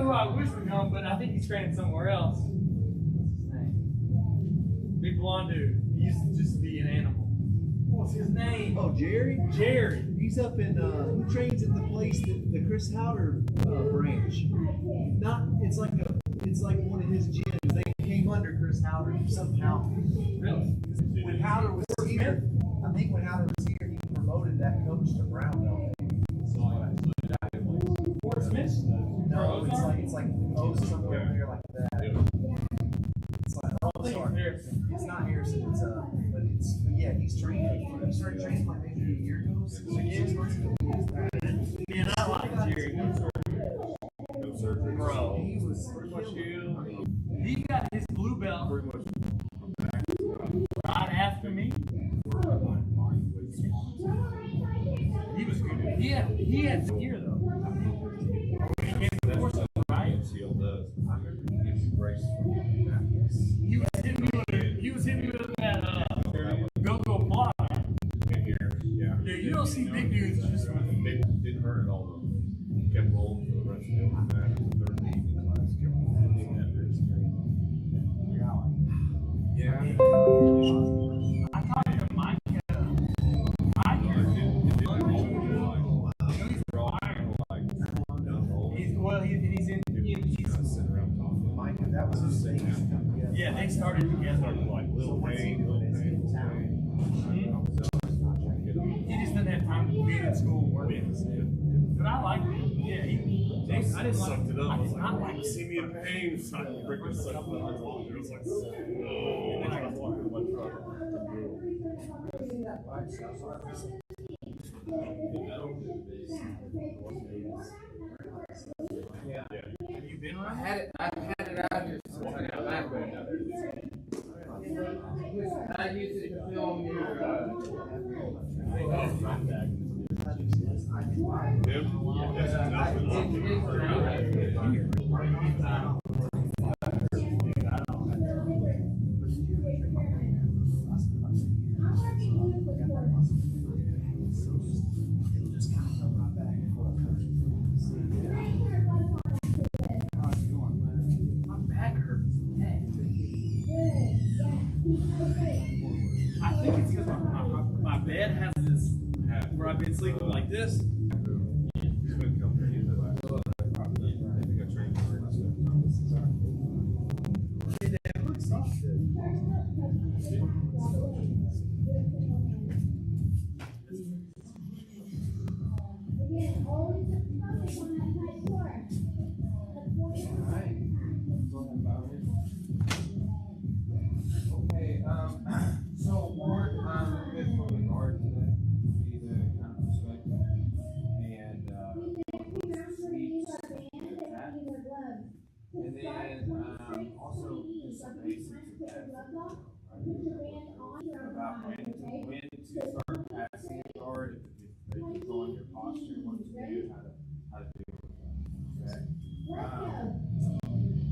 who I wish would come, but I think he's training somewhere else. What's his name? Big blonde dude. He used to just be an animal. What's his name? Oh, Jerry? Jerry. He's up in, he trains at the place that the Chris Howder branch. It's like one of his gyms. They came under Chris Howder somehow. Really? When Howder was here, I think when Howder was here, he promoted that coach to brown belt. Fort Smith? No, it's like somewhere in there like that. It's like Harrison. It's not Harrison. Yeah, he's training. He started training like maybe a year ago. 6 months ago. Man, I like Jerry. No surgery. Bro, He was he got his blue belt right after me. He was good. He had some gear though. Right? He was hitting me with that go block. Yeah, you don't see big dudes just with didn't hurt at all. Kept rolling for the rest of the match. The third evening class kept rolling. Yeah. I talked to Mike. He's in Sitting around talking. Mike, that was his thing. Yeah, they started together. Like little pain. He just didn't have time to be in school and work. But I liked him. Yeah, I didn't Sucked it up. I was like, not like see me in pain. So I freaking sucked it up. It was like, and then I was walking in my truck. Yeah. Have you been around? I've had it out here since I got back. I used it to film your I think it's because my bed has this where I've been sleeping like this. Okay, so we're good from the guard today. Be the kind of perspective and and then also just some basics of that. About when to start passing the guard, if they control your posture, what to do, how to do it. Okay.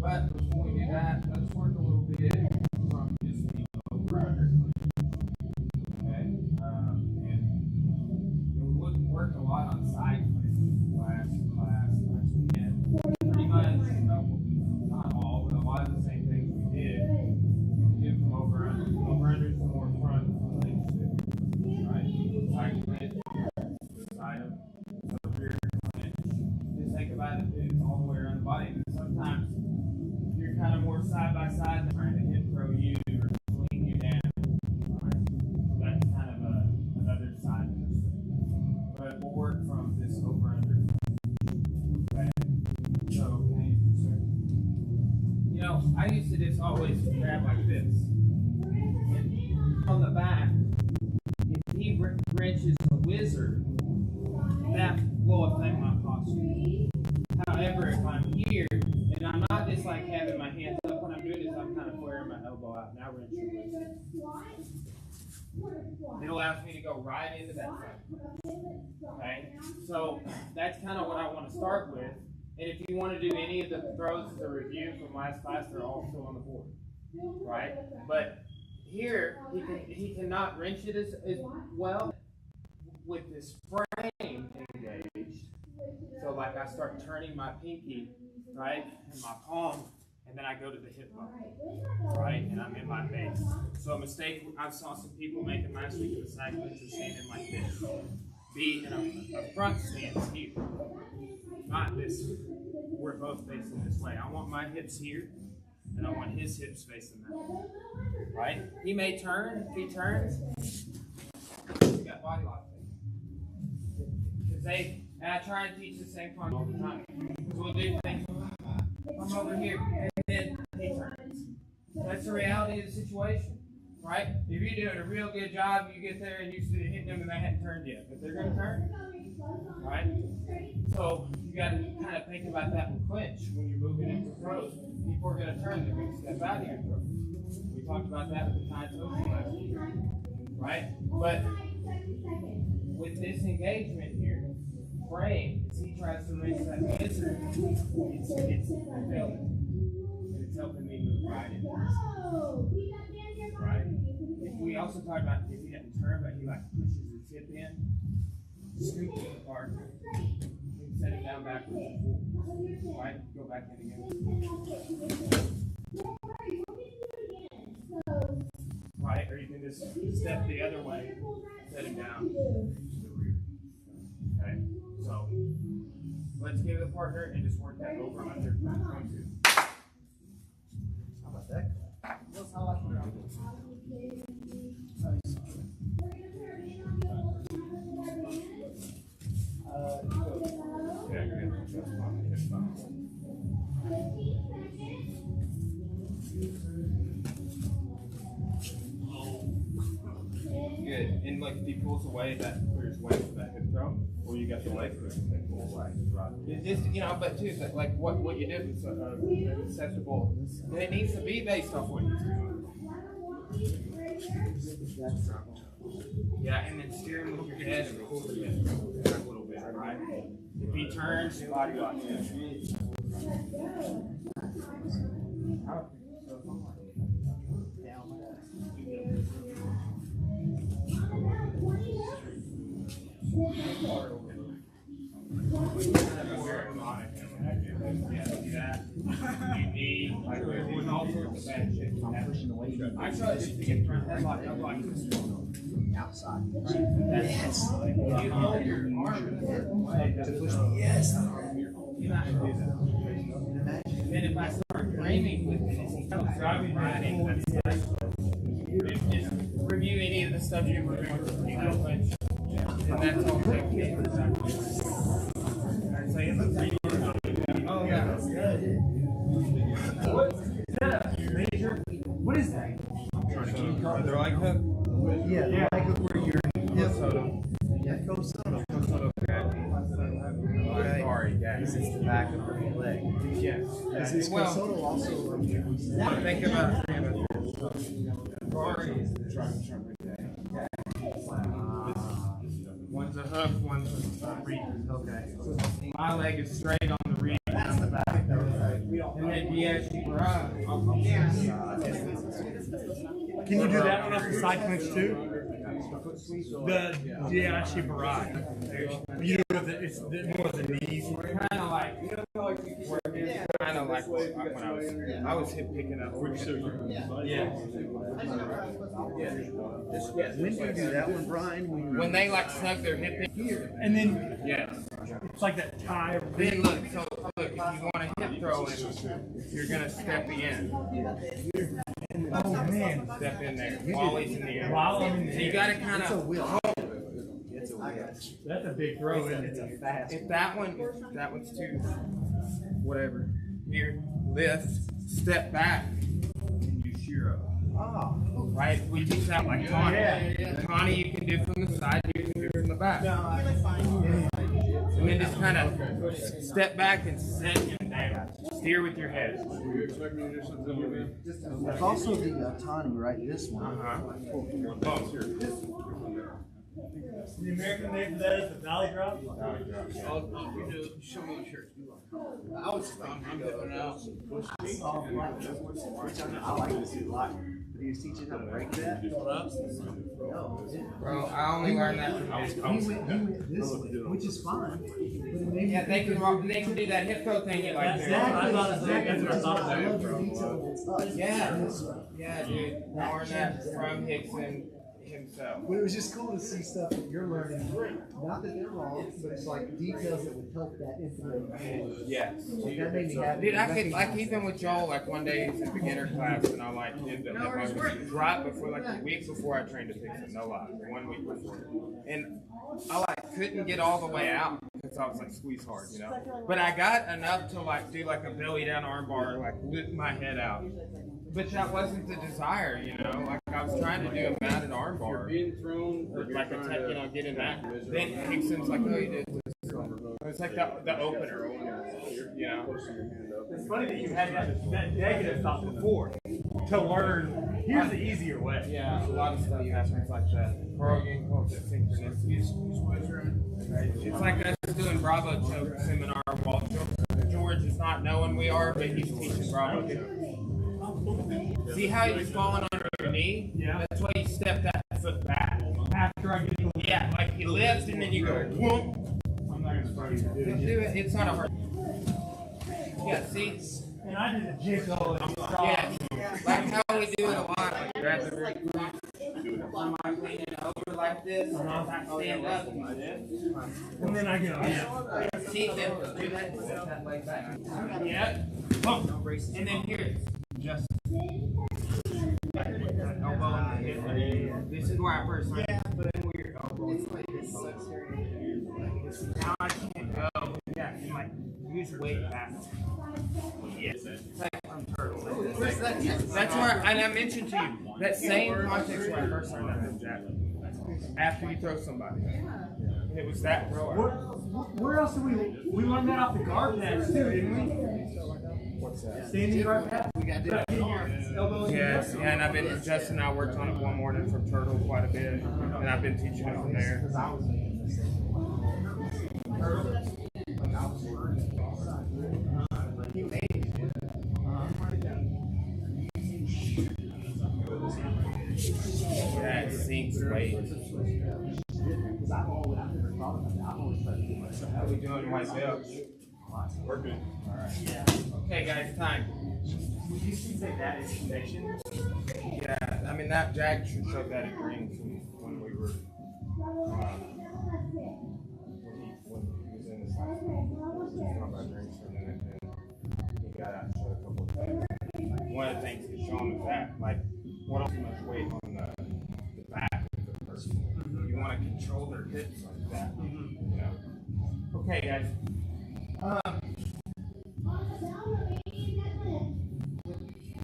But before we do that, let's work a little bit from just the over-under clinch. Okay? And we wouldn't work a lot on side clinch last weekend. Pretty much, not all, but a lot of the same things we did. We did from over-under. Over-under is more front clinch, right? Side clinch, side up, rear clinch. Just think about it, it's all the way around the body. And sometimes you're kind of more side by side trying to hip throw you or swing you down. Right? That's kind of another side of this thing. But we'll work from this over under. Okay. So, you know, I used to just always grab like this. And on the back, if he wrenches a wizard, that will affect my posture. However, if I'm here and I'm not just like having my hands up when I'm doing this, I'm kind of flaring my elbow out. Now wrench your wizard. It allows me to go right into that side. Okay? So that's kind of what I want to start with. And if you want to do any of the throws as a review from last class, they're also on the board. Right? But here, he cannot wrench it as well with this frame engaged. So like I start turning my pinky right, and my palm, and then I go to the hip bone, right, and I'm in my base. So a mistake I saw some people making last week in the side clinch is standing like this. Be in a front stance here, not this. We're both facing this way. I want my hips here, and I want his hips facing that way, right? He may turn. If he turns, we got body lock. And I try and teach the same concept all the time. So we'll do things. I'm over here, and then he turns. That's the reality of the situation, right? If you're doing a real good job, you get there and you see hitting them and they hadn't turned yet, but they're going to turn, right? So you got to kind of think about that with clinch when you're moving into throws. People are going to turn, they're going to step out of your throw. We talked about that with the tie token last week, right? But with this engagement here, frame, as he tries to raise that answer, it's failing. And it's helping me move right into this. Right? We also talked about if he doesn't turn, but he like pushes his hip in, scoop it apart, and set it down backwards and forward. Right? Go back in again. Right? Or you can just step the other way, set it down to the rear. Okay? So let's give the partner and just work that over under. 1, 2. How about that? Good. And like if he pulls away, that clears way for that hip throw, or you got the leg push and they pull away. It's just, but too, like what you did was acceptable. And it needs to be based off what he's doing. Yeah, and then steer him with your head and pull the head a little bit, right? If he turns, body lock. I try just to get front headlock up like this. Outside. Yes. You hold your arm to push. Yes. You're not going to do that. And then if I start framing with it, it's driving right into that side. Just review any of the stuff you were doing for the clinch. And that's all technique. Alright, so it looks like oh, yeah, that's good. What is that? Major? What is that? They're like hook. Yeah, like where you're Soto. yeah, go Soto. Soto crack. Okay. Sorry, guys. This is the back of her leg. Yes. Is this Soto also? Think about one's a hook, one's a reach. Okay. My leg is straight on the reach. That's the back. And then Diashi Barra. Can you do that one off the side clinch too? The Diashi Barai. You do it, it's more the knees. Kind of like when I was hip picking up. Yeah. When do you do that one, Brian? When they like snug their hip in here. And then Yes. it's like that tie. Then look, if you want a hip throw in, you're gonna step in. Oh man. Step in there while he's in the air. While I'm in the So you air. gotta kind of That's a big throw, isn't it? if that one's too whatever. Here, lift, step back, and you shear up. Oh. Right? We teach that like Tawny. Tawny you can do from the side, you can do from the back. And then just kind of step back and set him down. Steer with your head. There's also the Tani, right? This one. The American name for that is the Valley Drop. You do. Show me the shirt. I was I'm dipping out. I like this dude a lot. But he was teaching how to break that. Bro, I only learned that from He went this way, which is fine. But it made Yeah, they can do that hip throw thing you like. Exactly. That's what I thought I of love it, the detail that's us. Yeah, dude. I learned that from Hickson himself. But it was just cool to see stuff that you're learning. Not that they're wrong, but it's like details that would help that infinite. Yeah. Like that made me happy. Dude, I could, like, even with Joel, like, one day he's in beginner class, and I, like, did the right before, like, a week before I trained to fix it, no lie, 1 week before. And I, like, couldn't get all the way out, because I was, like, squeeze hard, you know? But I got enough to, like, do, like, a belly down arm bar, like, lift my head out. But that wasn't the desire, you know? Like, I was trying to do a mounted arm bar. Being thrown. Or, like, a tech, you know, getting that. Then Hickson's like, oh, you did this. It's like the opener, you know? It's funny that you had that negative thought before to learn. Here's the easier way. Yeah, a lot of stuff happens like that. Carl getting called it synchronicity. It's like us doing Bravo choke seminar while George is not knowing we are, but he's teaching Bravo choke. See how he's falling on your knee? Yeah. That's why you step that foot back. After I get the Yeah, like you lift and then you go whoop. I'm not gonna start you. Do it. It's not a hard. Yeah, see? And I did a jiggle and Yeah, like how we do it a lot. Like grab the rib crease, I'm leaning over like this, and I'll stand up. and then I go. Yeah. See them do that, set that leg back. Yeah. Boom. And then here, just like elbow in the hip. This is where I first learned. But then we're elbow. It's like this sucks here. Now I can't go. Yeah, and like use weight back. Yes. It's like I'm turtle. That's where, and I mentioned to you that same context where I first learned that from Jack. After you throw somebody, and it was that thrower. Where else did we learned that off the guard pads too, didn't we? What's that? Standing guard pads. We got Elbows. Yes, yeah, and I've been Justin and I worked on it one morning from Turtle quite a bit, and I've been teaching it from there. Yeah, it sinks weight. Because I've never thought about that. I've always tried to do myself. How we doing, white belt? Working. Okay, guys, time. Would you say that is foundation? Yeah, I mean that Jack showed that at Greens when we were when he was in this last week. We were talking about drinks for a minute, and he got out and showed a couple of things. One of the things he's showing is that, like, what too much weight on the back of the person. You want to control their hips like that. You know. Okay, guys.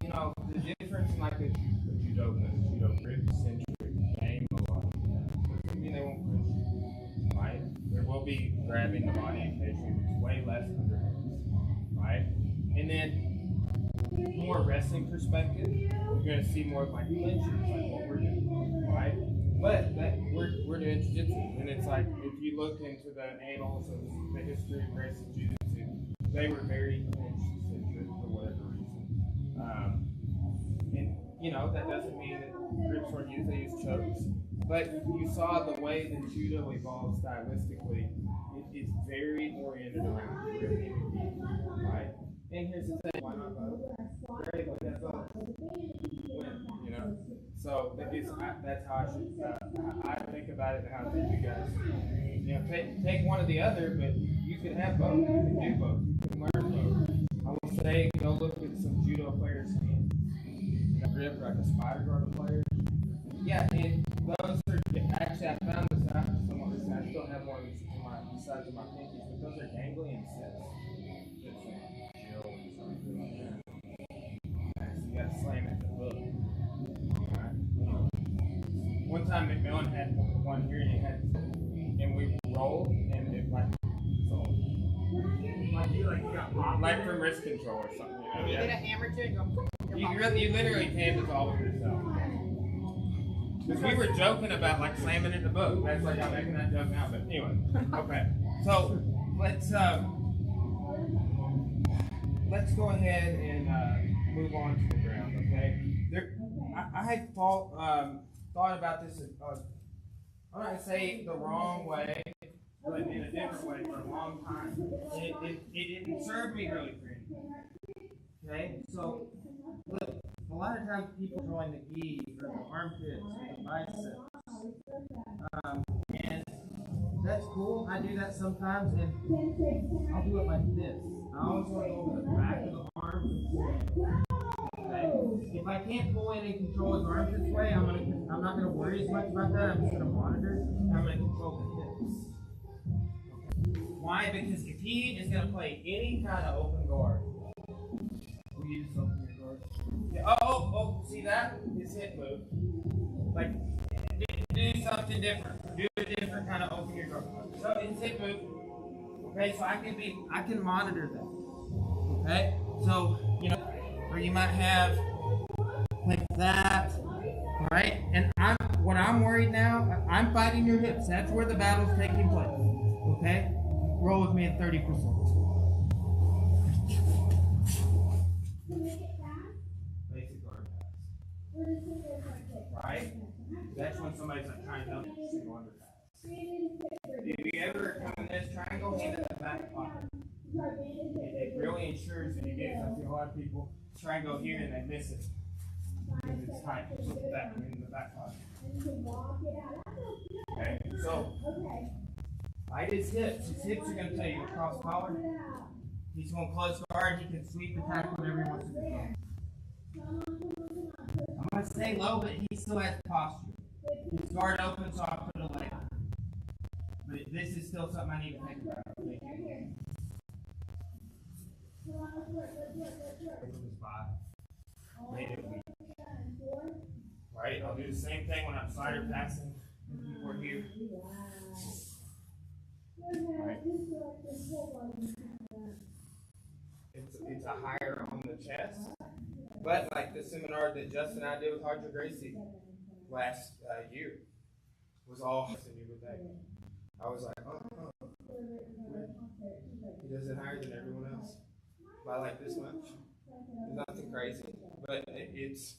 You know, the difference in like a judo and a judo grip-centric game a lot. Doesn't mean they won't push, right? There will be grabbing the body occasionally, but it's way less underhand, right? And then, more wrestling perspective, you're going to see more of like clinches, like what we're doing, right? But that we're doing Jiu Jitsu, and it's like, if you look into the annals of the history of Gracie Jiu Jitsu, they were very clinch-centric for whatever reason. And, you know, that doesn't mean that grips weren't used, they used chokes. But you saw the way that judo evolved stylistically. It's very oriented around the grip and right? And here's the thing, why not both? Great, but that's all. You know? So that's how I think about it and how I think you guys. You know, take one or the other, but you can have both. You can do both. You can learn both. I will say, go look at some judo players' hands. Grip like a spider guard player. Yeah, and those are actually I found this out somewhat recently. I still have one on my sides of my pinkies, but those are ganglion sets. You gotta slam it to the hook. One time McMillan had one here and we rolled and it like dissolved. Like got popped. Like from wrist control or something. You know? You get a hammer to it and go. You literally can dissolve it yourself. Because we were joking about like slamming in the book. That's like I'm making that joke now, but anyway. Okay. So let's go ahead and move on to the ground. Okay. I had thought about this. I'm not gonna say the wrong way, but in a different way for a long time. It didn't serve me really for anything. Okay. So look. A lot of times people join the gi or the armpits or the biceps. And that's cool. I do that sometimes, and I'll do it like this. I always want to go over the back of the arm and pull in. Okay? If I can't pull in and control his arms this way, I'm not gonna worry as much about that. I'm just gonna monitor and I'm gonna control the hips. Okay. Why? Because if he is gonna play any kind of open guard, will you just open your guard? Yeah. Oh, see that? His hip move. Like, do something different. Do a different kind of open your guard. So his hip move. Okay, so I can monitor that. Okay? So, or you might have like that. Right? And what I'm worried now, I'm fighting your hips. That's where the battle's taking place. Okay? Roll with me at 30%. Basic guard pass. Right? That's when somebody's like trying to dump a single under pass. If you ever come in this, try and go hand in the back pocket. It really ensures that you get it. I see a lot of people try and go here and they miss it. Because it's tight. So put that in the back pocket. Okay, so fight his hips. His hips are going to tell you to cross collar. He's going to close guard. He can sweep attack whenever he wants to do. I'm going to stay low, but he still has posture. His guard open, so I'll put a leg. But this is still something I need to think about. Right, I'll do the same thing when I'm slider passing and people are here. Right. It's a higher on the chest, but like the seminar that Justin and I did with Roger Gracie last year was all you would think. I was like, oh, he does it higher than everyone else by like this much. It's nothing crazy, but it feels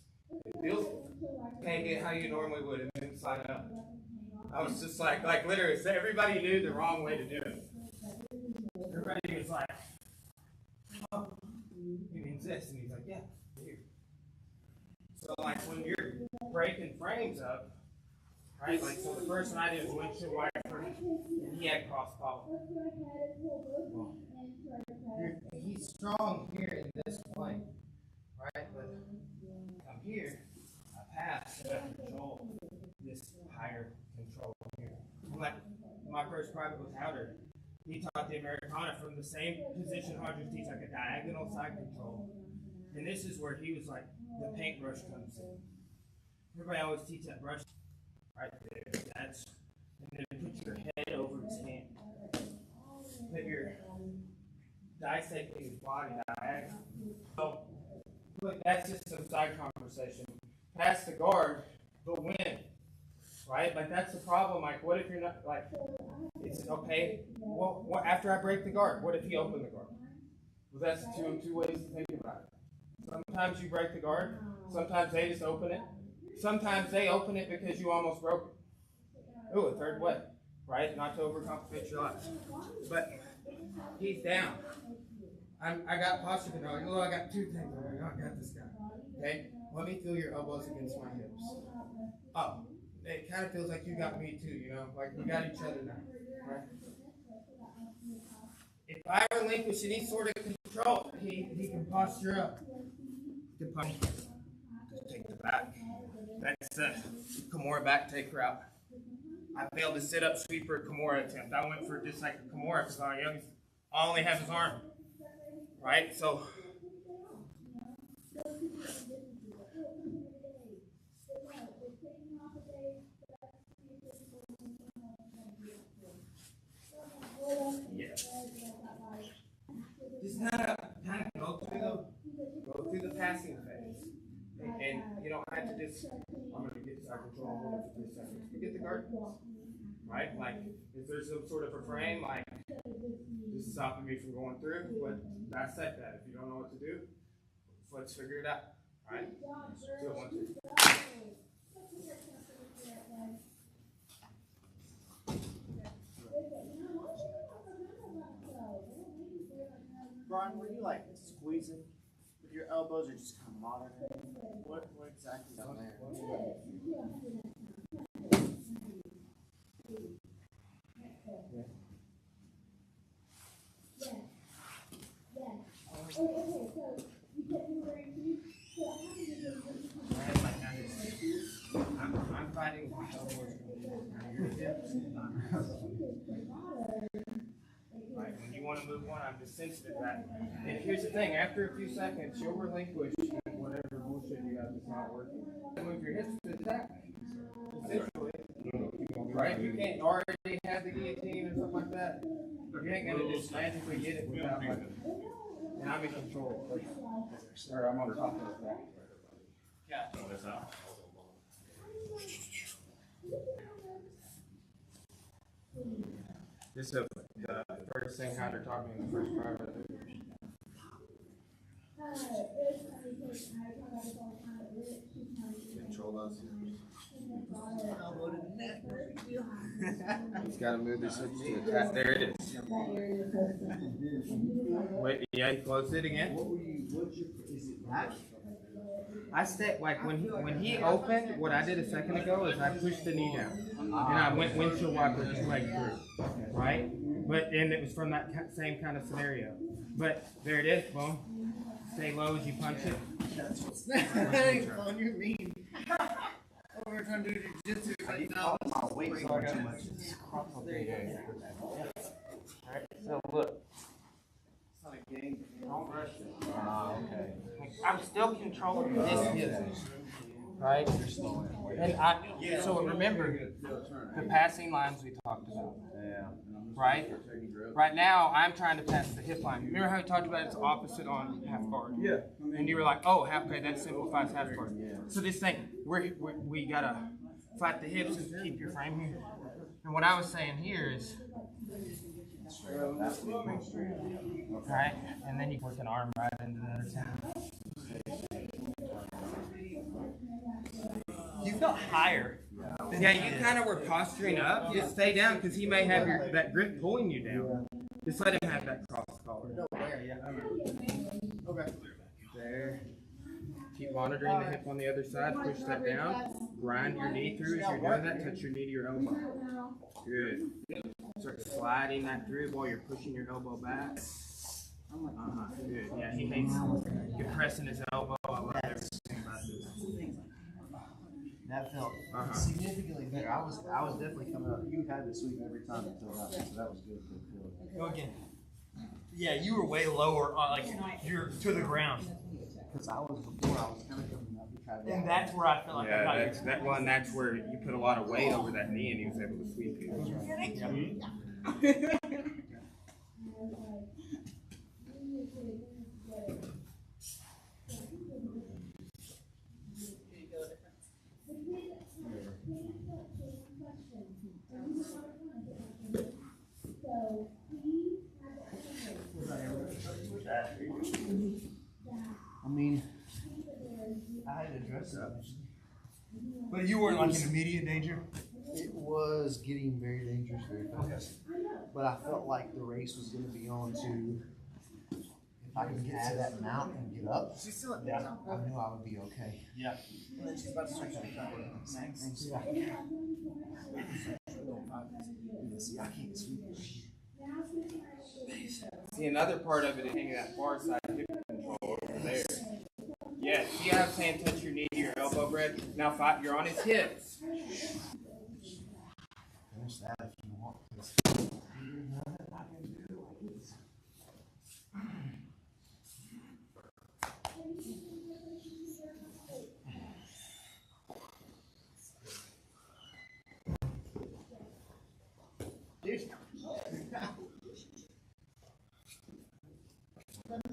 can't get how you normally would and then slide up. I was just like literally, everybody knew the wrong way to do it. Everybody was like, oh, you mean this? And he's like, yeah, here. So like when you're breaking frames up, right? Like so the first one I did was windshield wiper, and he had cross collar. He's strong here in this point, right? But I'm here, I pass, and I control this higher control here. Like my first private was Howder. He taught the Americana from the same position Hodges teach, like a diagonal side control. And this is where he was like, the paintbrush comes in. Everybody always teach that brush right there. That's, and then put your head over his hand. Put your dissecting his body diagonal. So, look, that's just some side conversation. Pass the guard, but win. Right? Like, that's the problem. Like, what if you're not, like, it's okay. Well, what, after I break the guard, what if he opened the guard? Well, that's two ways to think about it. Sometimes you break the guard. Sometimes they just open it. Sometimes they open it because you almost broke it. Ooh, a third way. Right? Not to overcomplicate your life. But he's down. I got posture control. Oh, I got two things. I got this guy. Okay? Let me feel your elbows against my hips. Oh. It kind of feels like you got me too, like we got each other now, right? If I relinquish any sort of control, he can posture up. He can posture. Just take the back. That's the Kimura back take route. I failed to sit up sweeper Kimura attempt. I went for just like a Kimura because I only have his arm, right? So. Yes. Just kind of go through the passing phase, and you don't have to just. I'm going to get this out of control. guard? Right? Like, is there some sort of a frame, like, this is stopping me from going through? But dissect that. If you don't know what to do, let's figure it out. All right? So, 1, 2. Brian, were you like squeezing with your elbows or just kind of monitoring? What exactly is on there? I'm fighting my elbows from your hips. Right, when you want to move one, I'm just sensitive to that. And here's the thing, after a few seconds, you'll relinquish whatever bullshit you have that's not working. Move your hips to attack. Essentially. Right? You can't already have the guillotine or something like that. You ain't gonna just magically get it without like, and I'm in control. Or I'm on top of that. Yeah. This is the first thing Hunter taught me in the first private. Control those. He's got to move this hips to attack. There it is. Wait, yeah, he closed it again. Is it that? I stayed like when he opened. What I did a second ago is I pushed the knee down and I went windshield wiper his leg through, right? But and it was from that same kind of scenario. But there it is, boom. Stay low as you punch it. That's what's that ain't fun, you mean. We're trying to do jiu-jitsu right now. My weight's on too much. Alright, so look. It's not a game. Don't rush it. Okay. I'm still controlling this hip. Right? And so remember the passing lines we talked about. Yeah. Right? Right now, I'm trying to pass the hip line. Remember how we talked about it's opposite on half guard? Yeah. And you were like, oh, half guard, that simplifies half guard. So this thing, we gotta flat the hips and keep your frame here. And what I was saying here is, right? And then you work an arm right into the other side. You felt higher. Yeah, you kind of were posturing up. Just stay down because he may have that grip pulling you down. Just let him have that cross collar. Okay. There. Keep monitoring the hip on the other side. Push that down. Grind your knee through as you're doing that. Touch your knee to your elbow. Good. Start sliding that through while you're pushing your elbow back. Good. Yeah, he hates compressing his elbow. I love everything about this. That felt significantly better. I was definitely coming up. You had to sweep every time until that, so that was good. Go again. Yeah, you were way lower, like you're to the ground. Because I was kind of coming up. And that's where I feel like I got Yeah, that's where you put a lot of weight over that knee and he was able to sweep you. I mean, I had to dress up. But you weren't like in immediate danger? It was getting very dangerous very fast. But I felt like the race was going to be on to, if I could get to that mount and get up, She's still at I knew I would be okay. Yeah. And then she's about to start cutting out. See, I can't sweep. See, another part of it is hanging that far side hip control over there. Yeah, see how I'm saying touch your knee to your elbow, Brett? Now you're on his hips. Finish that if you want.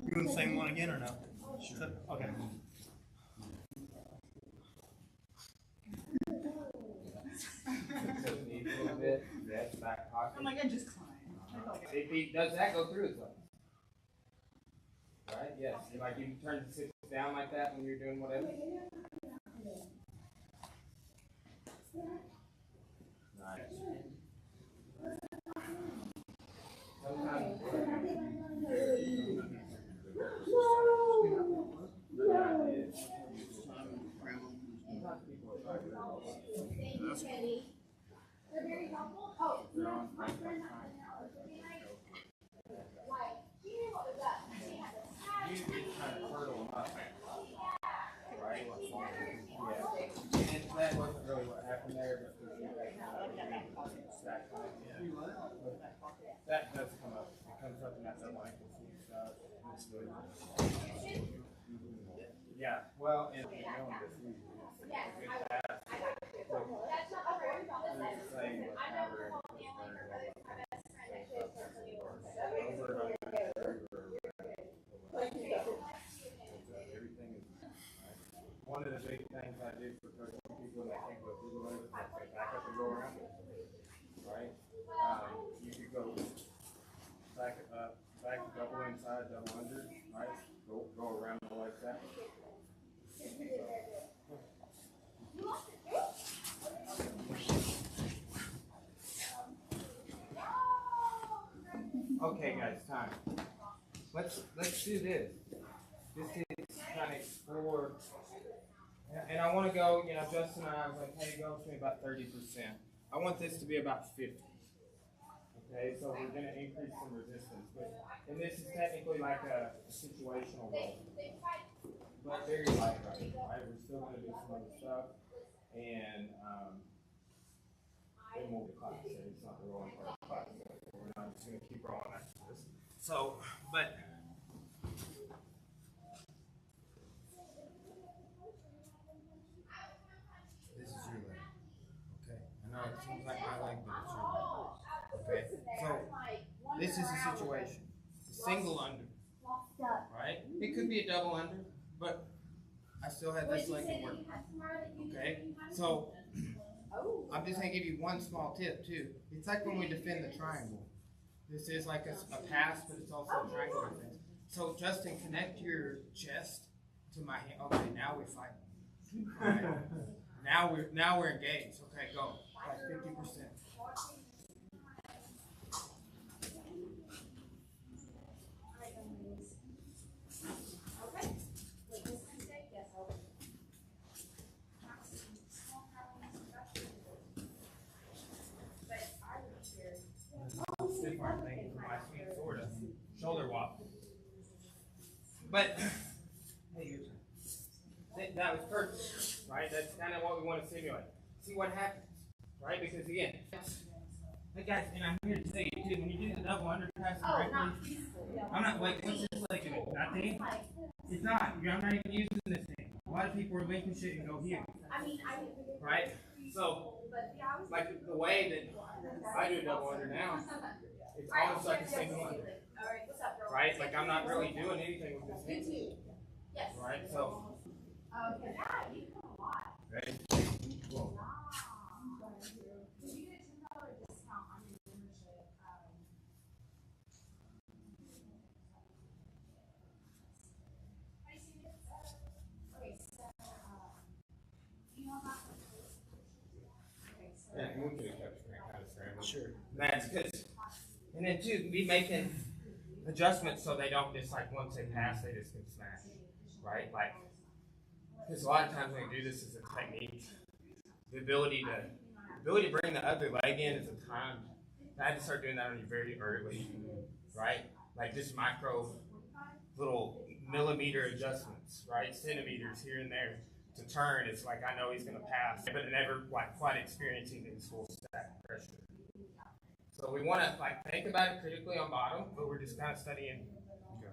You doing the same one again or no? Sure. Okay. I'm like, I just climbed. If he does that, go through his legs. Right? Yes. Like you turn the hips down like that when you're doing whatever. Nice. Sometimes They're very helpful. Oh, my friend you just kind of hurdle them up. Right? Yeah. And that wasn't really what happened there, but that does come up. It comes up in that double ankle stuff. Yeah, well, and you know this one of the big things I do for coaching people when they can't go through the leg is I say back up and go around it. Right? You could go back up, back double inside, double under, right? Go around it like that. Okay, guys, time. Let's do this. This is kind of explore. And I want to go, you know, Justin and I was like, hey, go to me about 30%. I want this to be about 50. Okay, so we're going to increase some resistance. And this is technically like a situational roll. But very light, right? We're still going to do some other stuff. And then we'll class it. It's not the rolling part of the class. So we're not just going to keep rolling after this. So, but. This is your leg. Okay. I know it seems like my leg, but it's your leg. Okay. So, this is a situation. It's a single under. Right? It could be a double under, but I still have this leg to work. Okay? So, I'm just going to give you one small tip, too. It's like when we defend the triangle. This is like a pass, but it's also a triangle defense. So, Justin, connect your chest to my hand. Okay, now we fight. Right. Now we're engaged. Okay, go. Like 50%. Stiff arm thing for my swing, sort of. Shoulder wop. But, hey, your turn. That was perfect, right? That's kind of what we want to simulate. See what happens, right? Because again, hey guys, and I'm here to say it too, when you do the double underpass correctly, I'm not, like, what's this like doing? That thing? It's not. I'm not even using this thing. A lot of people relinquish it and go here. Right? So, like the way that I do double under now, it's almost like a single under. Right? Like I'm not really doing anything with this thing. Right? So, ready? Whoa. Yeah, we could have kept kind of scrambling. Sure. That's because, and then too, be making adjustments so they don't just like once they pass, they just get smashed, right? Like, because a lot of times when you do this as a technique, the ability to bring the other leg in is a time. I had to start doing that on you very early, right? Like just micro, little millimeter adjustments, right? Centimeters here and there. To turn, it's like I know he's going to pass, but never like quite experiencing his full stack pressure. So we want to like think about it critically on bottom, but we're just kind of studying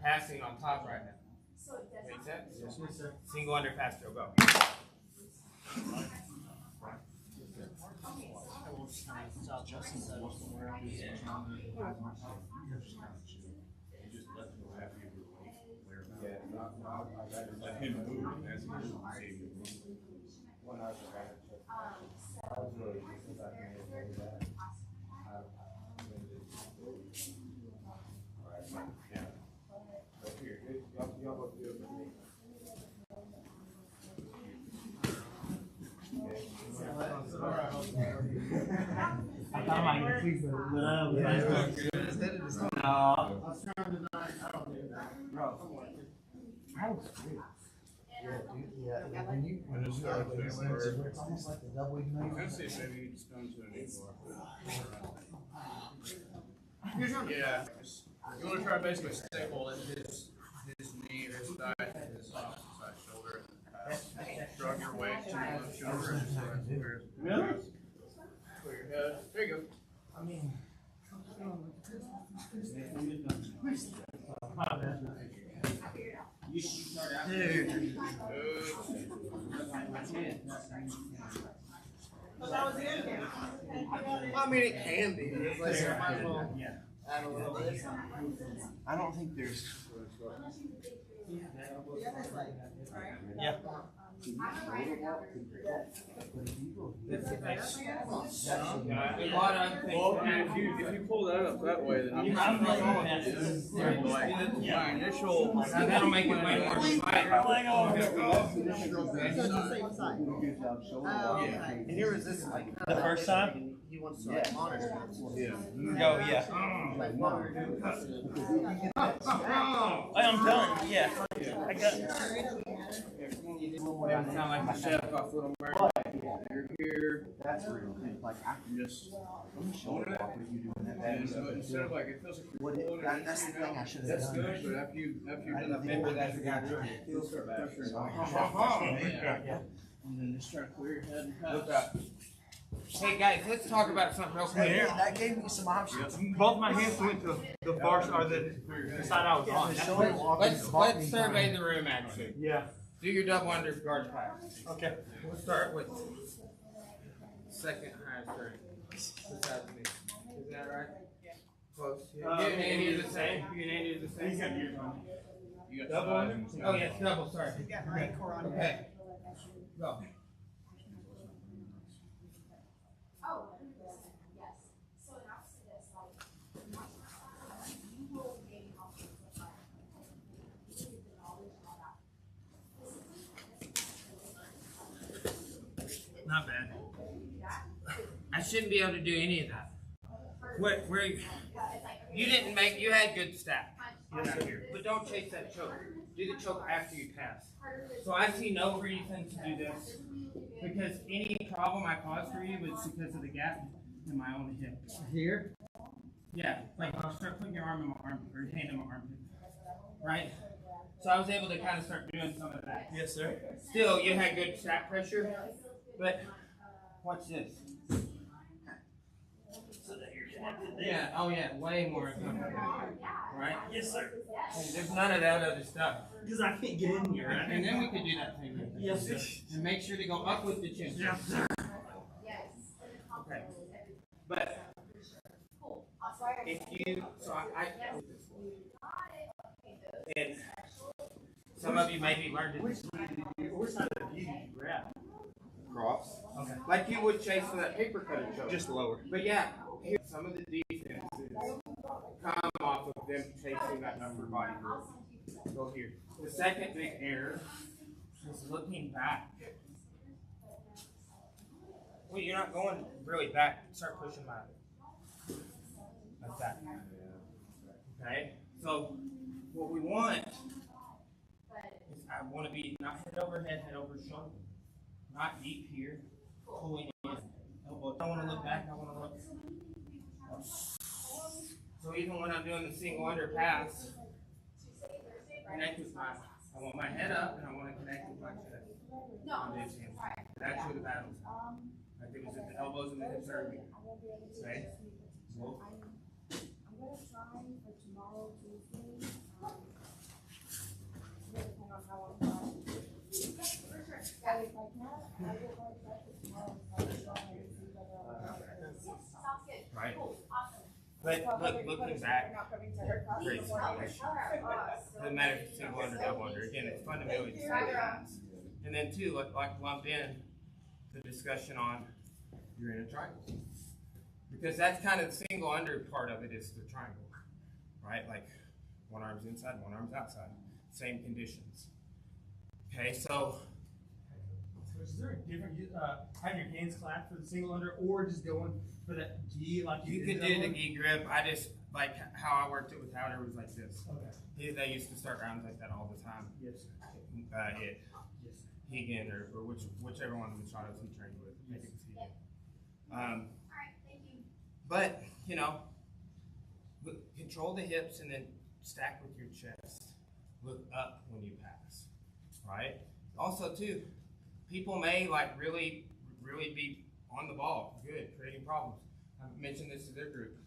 passing on top right now. Make sense? Yes, sir. Single under pass drill, go. Justin said somewhere. Yeah, let him move, and that's what he One hour I was really because I can that. When you it's almost like the double I'm ignite. gonna see if maybe you just don't do it anymore. Yeah. You want to try basically staple his knee or his thigh to his opposite side shoulder and shrug your weight to the left shoulder and just clear your head. There you go. I mean, You start out. Good. I mean, it can be. It's like, I might as well add a little bit. I don't think there's. yeah. A lot of things. Well, if you pull that up that way, then I'm like my initial. Now that'll make it way more exciting. And here is this like The first time? he wants to like monitor. Go, yeah. Like monitor. I'm telling you, yeah. I got. That sound like the chef off Little Mermaid. You're here. That's real. Like I can Just let me show you what you doing that. and so instead of like it feels like What you're it, pulling it, that's the thing I should have that's done. good. But after you've done that, Maybe that's the guy trying to you'll start pressuring. Yeah. And then just try to clear your head and Look pass. up. Hey guys, let's talk about something real quick. Yeah, that gave me some options. Both my hands went to the far or the side I was on. Let's survey the room actually. Yeah. Do your double under guard class. Okay. We'll start with second highest rank. Besides me. Is that right? Close. You and Andy are the same. You and Andy are the same. He's got yours on. You got Double side under? and side. Oh yes, double. Sorry. Okay. Go. Oh, yes. So now to this, like, you will maybe help me with like, the knowledge and all that. Not bad. I shouldn't be able to do any of that. Where you didn't make, you had good stats. But don't chase that choke. Do the choke after you pass. So I see no reason to do this because any problem I caused for you was because of the gap in my own hip. Here? Yeah, like start putting your arm in my arm or your hand in my armpit. Right? So I was able to kind of start doing some of that. Yes, sir. Still, you had good stat pressure, but watch this. Yeah, oh yeah, way more uncomfortable. Right? Yes, sir. And there's none of that other stuff. Because I can't get in here, right? And then we could do that thing. Yes, sir. And make sure to go up with the chin. Yes, sir. Okay. But if you, so I and some of you maybe learned it. Which side of the view did you grab? Cross. Okay. Like you would chase for that paper cutter choke. Just lower. But yeah, here, some of the defenses come off of them chasing that upper body grip. Go here. The second big error is looking back. Well, you're not going really back. Start pushing back. Like that. Okay? So, what we want is I want to be not head over head, head over shoulder. Not deep here. Pulling in. Elbow. I don't want to look back. I want to look. So even when I'm doing the single under pass, connect with my, I want my head up and I want to connect with my chest. That's where the battle's at. Like it was at the elbows and the hips earlier. Okay? Well, I'm gonna try for tomorrow, Tuesday. Depending on how I'm trying. And if I can't, I will probably try for tomorrow. Sounds good. right? Cool, awesome. But looking back, Not coming to her class. great situation. Doesn't matter if it's single under, double under. Again, it's fundamentally the same things. And then two, like lumped in the discussion on you're in a triangle. Because that's kind of the single under part of it is the triangle, right? Like one arm's inside, one arm's outside. Same conditions. Okay, so Is there a different having your hands clapped for the single under, or just going for that gi like You could do the gi grip. I just like how I worked it with Howder was like this. Okay. They used to start rounds like that all the time. Yes. Hit Higgin or whichever one of the Machados he trained with. I think it's Higgin. Alright, thank you. But you know, control the hips and then stack with your chest. Look up when you pass. Right. Also, too, people may like really be on the ball, good, creating problems. I mentioned this to their group.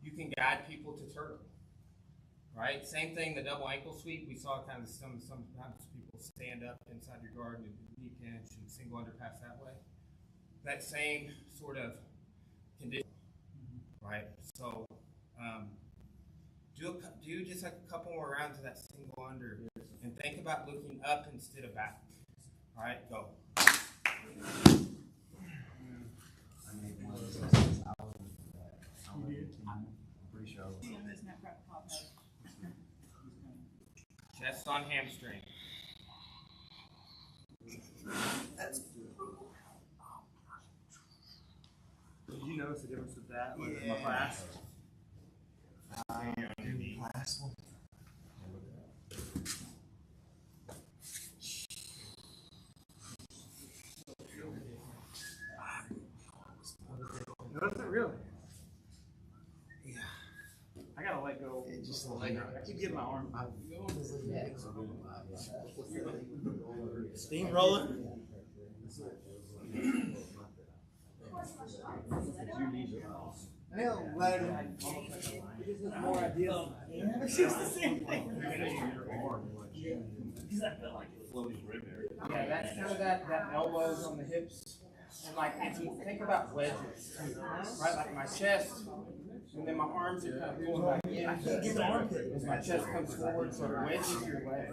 You can guide people to turtle, right? Same thing, the double ankle sweep. We saw kind of sometimes people stand up inside your guard and knee pinch and single underpass that way. That same sort of condition, right? So do just like a couple more rounds of that single under, and think about looking up instead of back. All right, go. Chest on hamstring. Did you notice the difference with that with my class? No, that's not really. Yeah. I gotta let go. It just I keep getting my arm. Steamroller. Hell, more ideas. It's just the same thing. Yeah, that's kind of that elbows on the hips. And like if you think about wedges, right? Like my chest, and then my arms are kind of pulling back in. As my chest comes forward, so it wedges your leg.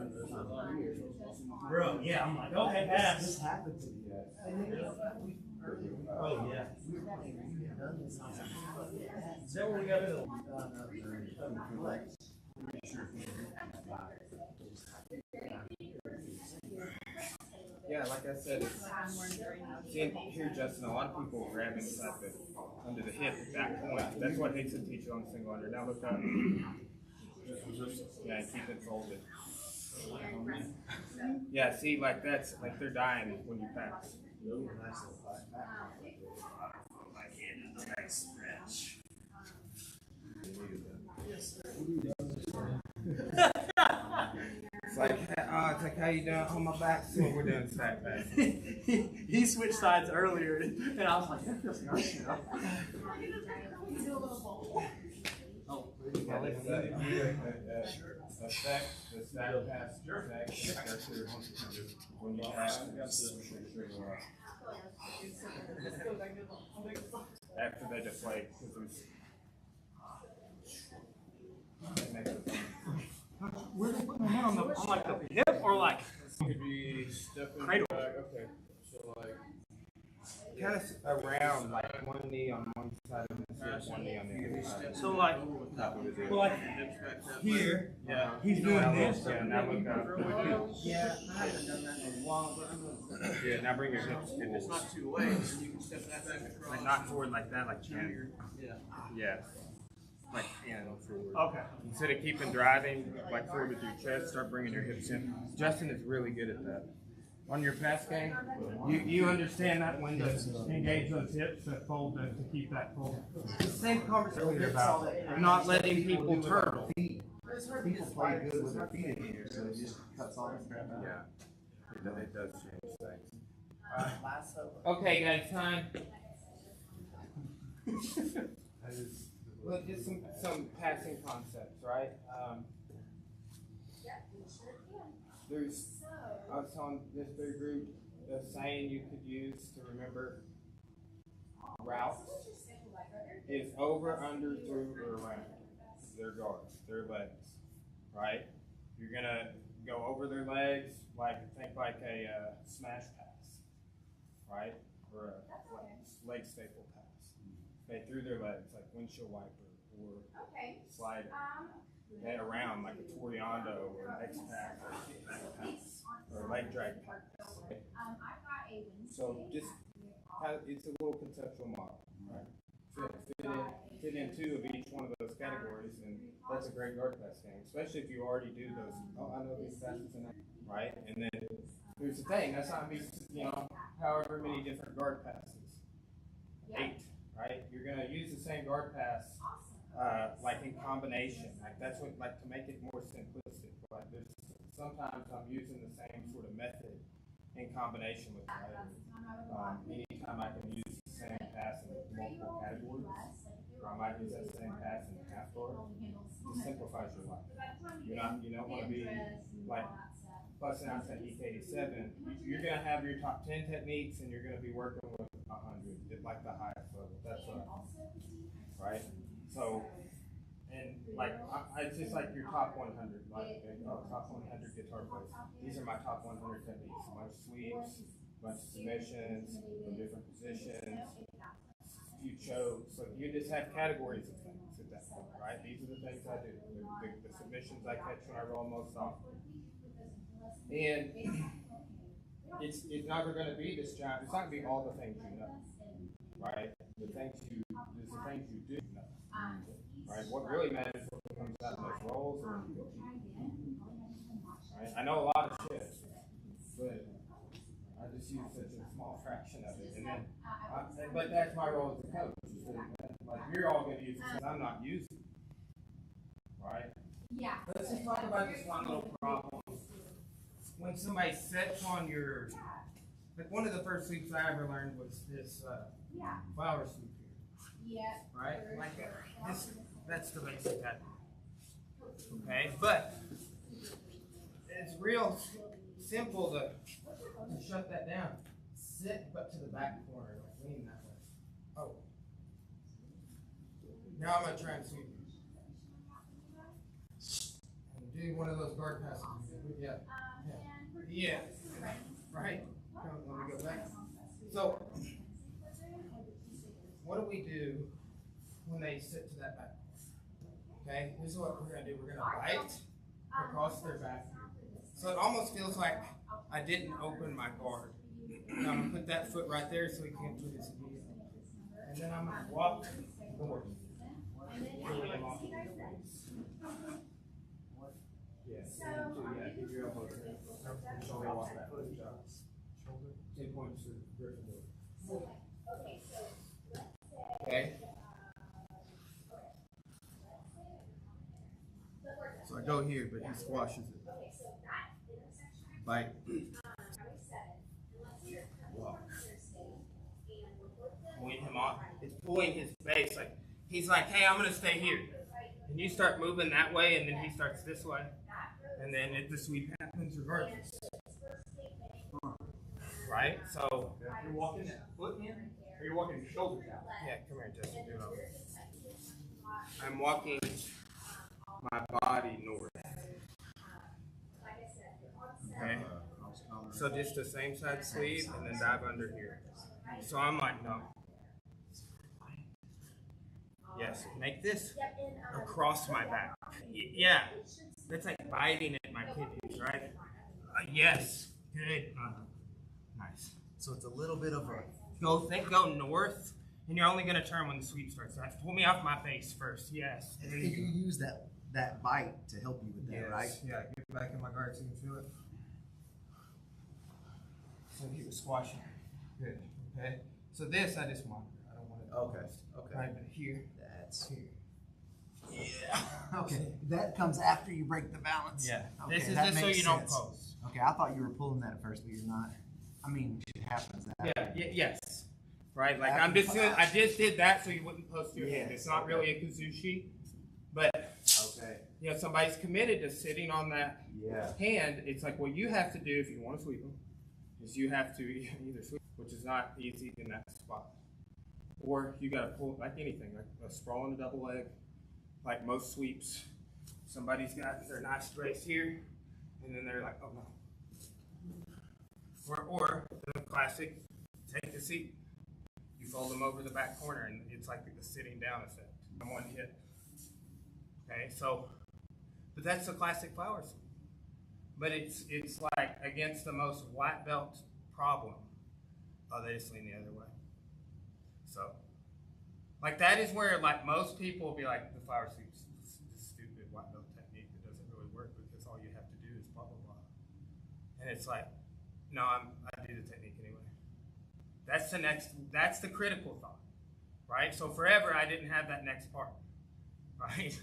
Bro, yeah, I'm like, okay, pass. This happened to me. Oh, yeah. Is that what we got to do? Yeah, like I said, see here, Justin, a lot of people grab inside under the hip at that point. That's what Hicks would teach you on the single under. Now look up. Yeah, keep it folded. Yeah, see, like that's like they're dying when you pass. Nice stretch. It's like how you doing on my back? So we're doing side pass. He switched sides earlier, and I was like, that feels nice, you know? The stack pass, when you pass, after they deflate, Where are they putting them on like the hip or like Could be stepping cradle? back. Okay, so like kind of around, like one knee on one side and one knee on the other side. So like here, Yeah, he's doing this. Yeah, now look up. Yeah, I haven't done that in a while, but I'm gonna. Yeah, now bring your hips to it's this. not too late, and you can step that back across. Like not forward like that, like chin. Yeah. Yeah. Like hand forward. Okay. Instead of keeping driving like forward with your chest, start bringing your hips in. Justin is really good at that. On your pass game, you understand that when to engage those hips that fold to keep that fold. The same conversation earlier about not letting people turtle. People play good with their feet in here, so it just cuts off. Yeah, it does change things. Okay, guys, time. Well, just some passing concepts, right? I was telling this big group the saying you could use to remember routes is over, under, through, or around their guards, their legs, right? You're gonna go over their legs, think like a smash pass, right? Or a leg staple pass. Okay, through their legs, like windshield wiper or slider. Okay, around like a Toriando or an X pass or a leg drag pass. Okay. So just it's a little conceptual model, right? Fit into of each one of those categories, and that's a great guard pass game, especially if you already do those. Oh, I know these passes and that, right? And then here's the thing: that's not be, however many different guard passes. 8, right? You're gonna use the same guard pass, like in combination. Like that's what, like to make it more simplistic. Like there's sometimes I'm using the same sort of method in combination with the other. Anytime I can use the same pass in multiple categories, or I might use that same pass in half guard, it simplifies your life. You don't want to be like busting out that EK87. You're going to have your top 10 techniques, and you're going to be working with 100, like the highest level. That's what, right? So, and like, it's just like your top 100, like, top 100 guitar players. These are my top 100 techniques. A bunch of sweeps, a bunch of submissions from different positions, a few chokes. So you just have categories of things at that point, right? These are the things I do. The submissions I catch when I roll most often. And it's never going to be this giant. It's not going to be all the things you know, right? There's the things you do know, right? What really matters is what comes out of those rolls or when you go deep. Right? I know a lot of shit, but I just use such a small fraction of it, and then, but that's my role as a coach. Like you're all going to use it, I'm not using it, right? Yeah. Let's just talk about this one little problem. When somebody sets on your, like one of the first sweeps I ever learned was this flower sweep here. Yeah. Right? Like this, that's the basic technique. Okay? But it's real simple to shut that down. Sit but to the back corner, like lean that way. Oh. Now I'm going to try and sweep. And do one of those guard passes. Yeah. Yeah. Right? Let me go back. So, what do we do when they sit to that back? Okay, this is what we're going to do. We're going to bite across their back. So it almost feels like I didn't open my guard. And I'm going to put that foot right there so he can't put his knee in. And then I'm going to walk north. Pulling him off of the waist. Yeah, keep your elbows in. Shoulder walk back. Shoulder. 10 points to Gryffindor. Okay. So I go here, but he squashes it. Bite. Walk. Pulling him off. It's pulling his face. Like he's like, hey, I'm gonna stay here. And you start moving that way, and then he starts this way. And then the sweep happens regardless. Right? So You're walking that foot in, or you're walking your shoulders out? yeah, come here, Justin. Do it over. I'm walking my body north. Okay. So just the same side sweep and then dive under here. So I'm like, no. Yes, make this across my back. Yeah, that's like biting at my kidneys, right? Yes, good. Nice. So it's a little bit of a. Go north, and you're only going to turn when the sweep starts. Right? Pull me off my face first. Yes. And you use that bite to help you with that, Yes. right? Yeah, get back in my guard so you can feel it. So he was squashing. Good. Okay. So this I just monitor. I don't want it. Okay. Right, but here. That's Here. Yeah. Okay. That comes after you break the balance. Yeah. Okay, This is that just so makes you don't sense. pose. Okay, I thought you were pulling that at first, but you're not. I mean, it happens. Yes. Right. Like I just did that so you wouldn't post your hand. Yes, It's not really a kazushi, but Okay. somebody's committed to sitting on that Yeah. hand. It's like what you have to do if you want to sweep them is you have to either sweep, which is not easy in that spot, or you got to pull like anything, like a sprawl and a double leg, like most sweeps. Somebody's got their knife raised here, and then they're like, oh no. Or the classic, take the seat. You fold them over the back corner, and it's like the sitting down effect. I'm one hit. Okay, so, but that's the classic flower sweep. But it's like against the most white belt problem Oh, they just lean the other way. So, like that is where like most people will be like, the flower sweep's this stupid white belt technique that doesn't really work because all you have to do is blah blah blah. And it's like, no, I do the technique anyway. That's the critical thought, right? So forever I didn't have that next part, right?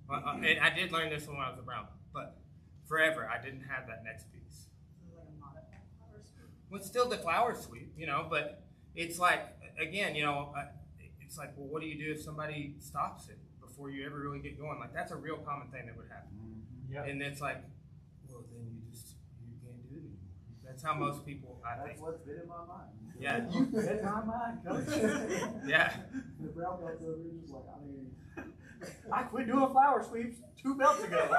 And I did learn this when I was a brown belt, but forever I didn't have that next piece. Like a modified flower sweep. Well, it's still the flower sweep, you know, but it's like, again, you know, it's like, well, what do you do if somebody stops it before you ever really get going? Like, that's a real common thing that would happen. Yep. And it's like, well, then you can't do it anymore. That's how most people, I think. That's what's been in my mind. Yeah. You read my mind, coach. Yeah. The brown belts over here just like, I mean, I quit doing flower sweeps 2 belts ago.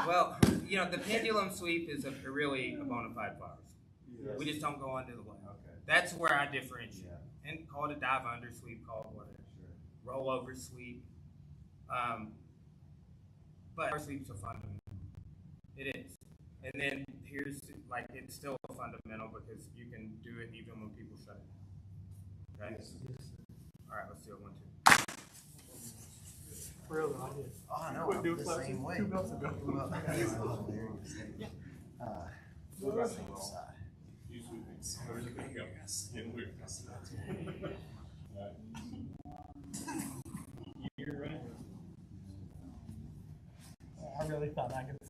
Well, you know, the pendulum sweep is a really a bona fide flower sweep. Yes. We just don't go under the leg. Okay. That's where I differentiate. Yeah. And call it a dive under sweep, call it whatever. Sure. Rollover sweep. But flower sweep's a fundamental. It is. And then here's, like, it's still a fundamental because you can do it even when people shut it. Okay? All right, let's do it 1, 2. Really, I did. Oh, I know. Quit I'm doing the flower same sweeps way. 2 belts ago. Well, that's hilarious. Same side. You sweeping. Where's it gonna go? In where? You're right. I really thought I could